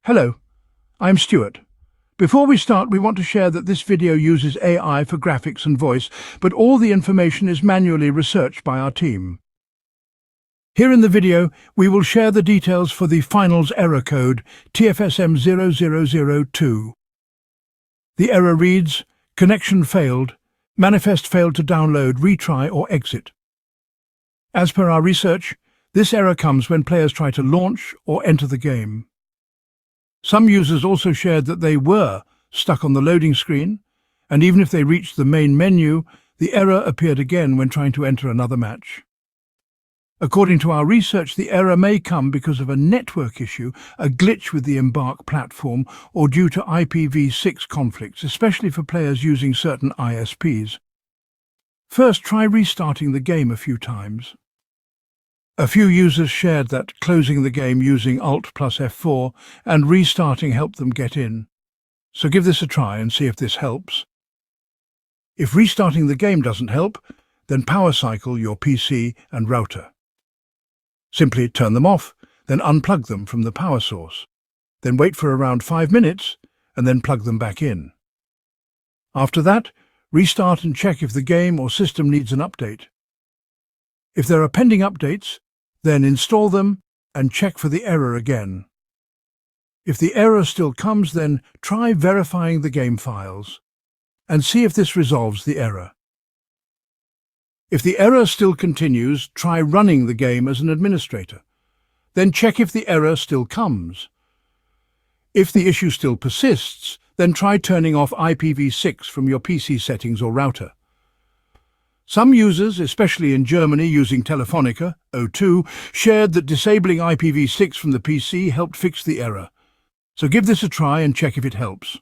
Hello, I'm Stuart. Before we start, we want to share that this video uses AI for graphics and voice, but all the information is manually researched by our team. Here in the video, we will share the details for the finals error code TFSM0002. The error reads, "Connection failed, manifest failed to download, retry or exit." As per our research, this error comes when players try to launch or enter the game. Some users also shared that they were stuck on the loading screen, and even if they reached the main menu, the error appeared again when trying to enter another match. According to our research, the error may come because of a network issue, a glitch with the Embark platform, or due to IPv6 conflicts, especially for players using certain ISPs. First, try restarting the game a few times. A few users shared that closing the game using Alt plus F4 and restarting helped them get in. So give this a try and see if this helps. If restarting the game doesn't help, then power cycle your PC and router. Simply turn them off, then unplug them from the power source. Then wait for around 5 minutes and then plug them back in. After that, restart and check if the game or system needs an update. If there are pending updates, then install them and check for the error again. If the error still comes, then try verifying the game files and see if this resolves the error. If the error still continues, try running the game as an administrator. Then check if the error still comes. If the issue still persists, then try turning off IPv6 from your PC settings or router. Some users, especially in Germany using Telefonica 02, shared that disabling IPv6 from the PC helped fix the error. So give this a try and check if it helps.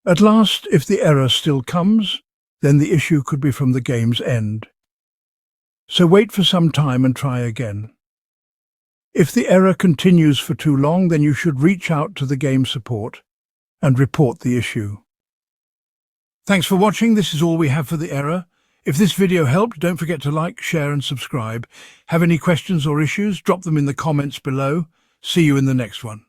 At last, if the error still comes, then the issue could be from the game's end. So wait for some time and try again. If the error continues for too long, then you should reach out to the game support and report the issue. Thanks for watching. This is all we have for the error. If this video helped, don't forget to like, share and subscribe. Have any questions or issues? Drop them in the comments below. See you in the next one.